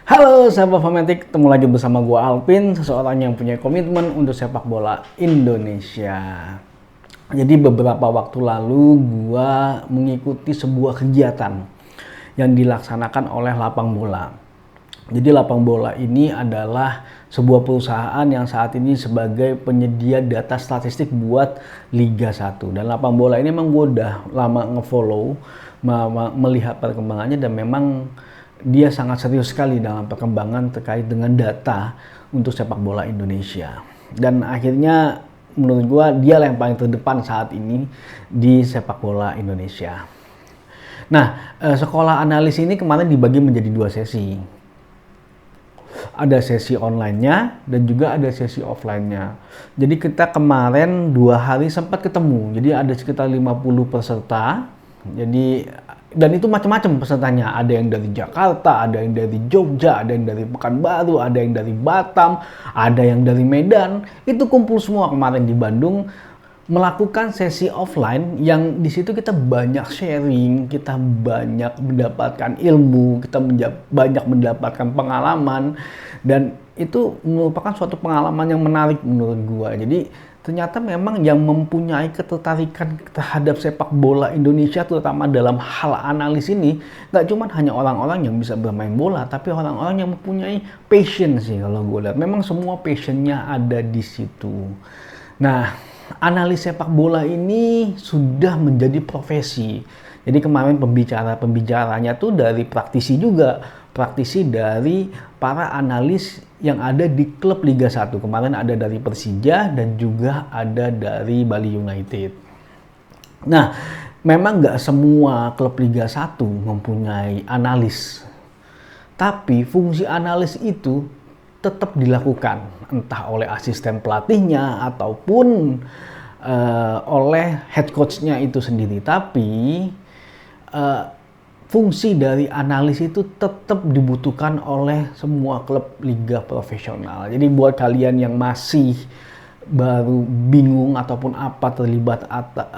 Halo sahabat Fanatik, ketemu lagi bersama gue Alvin, seseorang yang punya komitmen untuk sepak bola Indonesia. Jadi beberapa waktu lalu gue mengikuti sebuah kegiatan yang dilaksanakan oleh Lapang Bola. Jadi Lapang Bola ini adalah sebuah perusahaan yang saat ini sebagai penyedia data statistik buat Liga 1. Dan Lapang Bola ini memang gue udah lama ngefollow, melihat perkembangannya, dan memang dia sangat serius sekali dalam perkembangan terkait dengan data untuk sepak bola Indonesia. Dan akhirnya menurut gue dia yang paling terdepan saat ini di sepak bola Indonesia. Nah, sekolah analis ini kemarin dibagi menjadi dua sesi. Ada sesi online-nya dan juga ada sesi offline-nya. Jadi kita kemarin 2 hari sempat ketemu. Jadi ada sekitar 50 peserta. Jadi dan itu macam-macam pesertanya. Ada yang dari Jakarta, ada yang dari Jogja, ada yang dari Pekanbaru, ada yang dari Batam, ada yang dari Medan. Itu kumpul semua kemarin di Bandung melakukan sesi offline yang di situ kita banyak sharing, kita banyak mendapatkan ilmu, kita banyak mendapatkan pengalaman, dan itu merupakan suatu pengalaman yang menarik menurut gua. Jadi ternyata memang yang mempunyai ketertarikan terhadap sepak bola Indonesia, terutama dalam hal analis ini, nggak cuma hanya orang-orang yang bisa bermain bola, tapi orang-orang yang mempunyai passion sih kalau gue lihat. Memang semua passionnya ada di situ. Nah, analis sepak bola ini sudah menjadi profesi. Jadi kemarin pembicaranya tuh dari praktisi juga, praktisi dari para analis yang ada di klub Liga 1. Kemarin ada dari Persija dan juga ada dari Bali United. Nah, memang nggak semua klub Liga 1 mempunyai analis. Tapi fungsi analis itu tetap dilakukan, entah oleh asisten pelatihnya ataupun oleh head coach-nya itu sendiri. Tapi fungsi dari analis itu tetap dibutuhkan oleh semua klub liga profesional. Jadi buat kalian yang masih baru bingung ataupun apa terlibat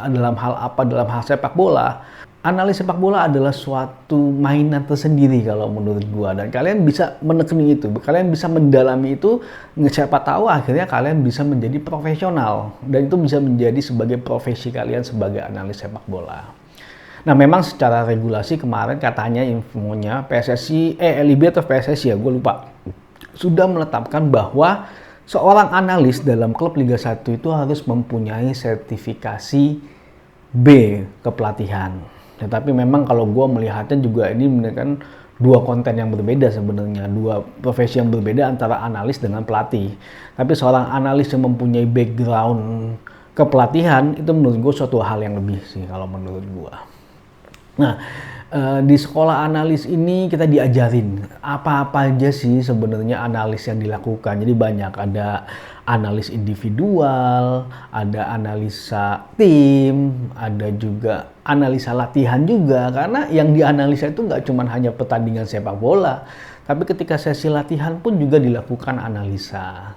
dalam hal sepak bola, analis sepak bola adalah suatu mainan tersendiri kalau menurut gua, dan kalian bisa menekuni itu, kalian bisa mendalami itu, siapa tahu akhirnya kalian bisa menjadi profesional dan itu bisa menjadi sebagai profesi kalian sebagai analis sepak bola. Nah, memang secara regulasi kemarin katanya infonya PSSI, LIB atau PSSI ya, gue lupa, sudah menetapkan bahwa seorang analis dalam klub Liga 1 itu harus mempunyai sertifikasi B kepelatihan. Tetapi memang kalau gue melihatnya juga ini kan dua konten yang berbeda sebenarnya, dua profesi yang berbeda antara analis dengan pelatih. Tapi seorang analis yang mempunyai background kepelatihan itu menurut gue suatu hal yang lebih sih kalau menurut gue. Nah, di sekolah analis ini kita diajarin apa-apa aja sih sebenarnya analis yang dilakukan. Jadi banyak, ada analis individual, ada analisa tim, ada juga analisa latihan juga. Karena yang dianalisa itu nggak cuma hanya pertandingan sepak bola, tapi ketika sesi latihan pun juga dilakukan analisa.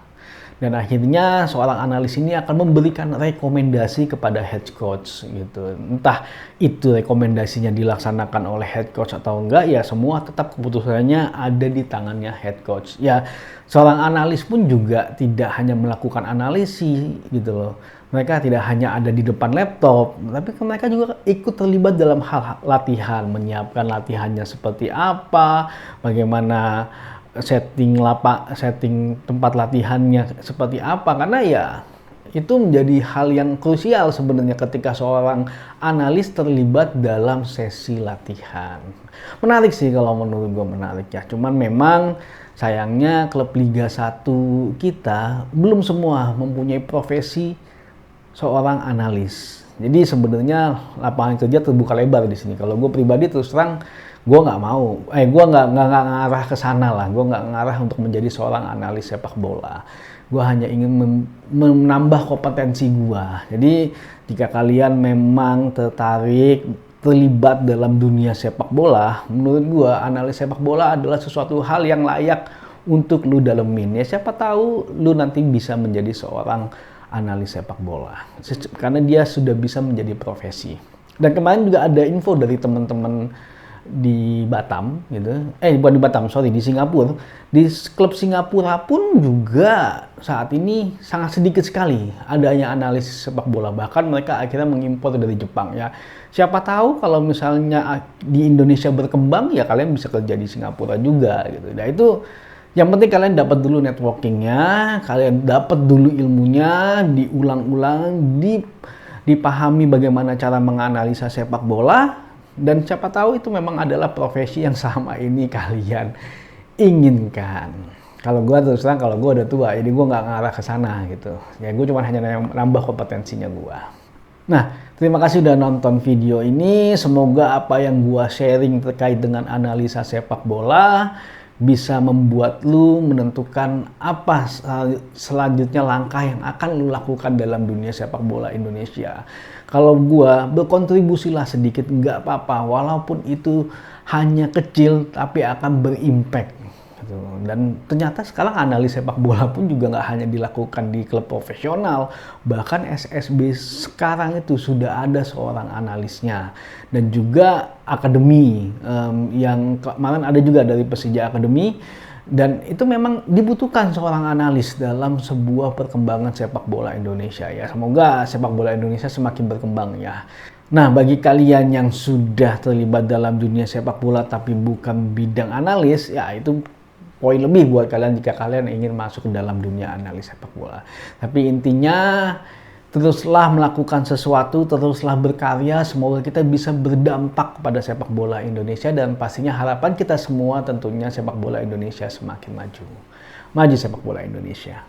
Dan akhirnya seorang analis ini akan memberikan rekomendasi kepada head coach gitu. Entah itu rekomendasinya dilaksanakan oleh head coach atau enggak, ya semua tetap keputusannya ada di tangannya head coach. Ya, seorang analis pun juga tidak hanya melakukan analisis gitu loh. Mereka tidak hanya ada di depan laptop, tapi mereka juga ikut terlibat dalam hal latihan, menyiapkan latihannya seperti apa, bagaimana setting tempat latihannya seperti apa, karena ya itu menjadi hal yang krusial sebenarnya ketika seorang analis terlibat dalam sesi latihan. Menarik sih kalau menurut gue, menarik ya. Cuman memang sayangnya klub Liga 1 kita belum semua mempunyai profesi seorang analis. Jadi sebenarnya lapangan kerja terbuka lebar di sini. Kalau gue pribadi terus terang, gue nggak mau, gue nggak ngarah ke sana lah. Gue nggak ngarah untuk menjadi seorang analis sepak bola. Gue hanya ingin menambah kompetensi gue. Jadi jika kalian memang terlibat dalam dunia sepak bola, menurut gue analis sepak bola adalah sesuatu hal yang layak untuk lu dalemin. Ya siapa tahu lu nanti bisa menjadi seorang analis sepak bola, karena dia sudah bisa menjadi profesi. Dan kemarin juga ada info dari teman-teman di Batam gitu. Bukan di Batam, sorry, di Singapura. Di klub Singapura pun juga saat ini sangat sedikit sekali adanya analis sepak bola. Bahkan mereka akhirnya mengimpor dari Jepang ya. Siapa tahu kalau misalnya di Indonesia berkembang ya kalian bisa kerja di Singapura juga gitu. Nah itu yang penting kalian dapat dulu networkingnya, kalian dapat dulu ilmunya, diulang-ulang, dipahami bagaimana cara menganalisa sepak bola, dan siapa tahu itu memang adalah profesi yang selama ini kalian inginkan. Kalau gue terus terang, kalau gue udah tua, jadi gue nggak ngarah ke sana gitu. Ya gue cuma hanya nambah kompetensinya gue. Nah, terima kasih udah nonton video ini. Semoga apa yang gue sharing terkait dengan analisa sepak bola bisa membuat lu menentukan apa selanjutnya langkah yang akan lu lakukan dalam dunia sepak bola Indonesia. Kalau gua, berkontribusilah sedikit, nggak apa-apa, walaupun itu hanya kecil tapi akan berimpact. Dan ternyata sekarang analis sepak bola pun juga nggak hanya dilakukan di klub profesional, bahkan SSB sekarang itu sudah ada seorang analisnya, dan juga akademi yang kemarin ada juga dari Persija Akademi, dan itu memang dibutuhkan seorang analis dalam sebuah perkembangan sepak bola Indonesia ya. Semoga sepak bola Indonesia semakin berkembang ya. Nah, bagi kalian yang sudah terlibat dalam dunia sepak bola tapi bukan bidang analis, ya itu poin lebih buat kalian jika kalian ingin masuk ke dalam dunia analis sepak bola. Tapi intinya, teruslah melakukan sesuatu, teruslah berkarya, semoga kita bisa berdampak pada sepak bola Indonesia, dan pastinya harapan kita semua tentunya sepak bola Indonesia semakin maju. Maju sepak bola Indonesia.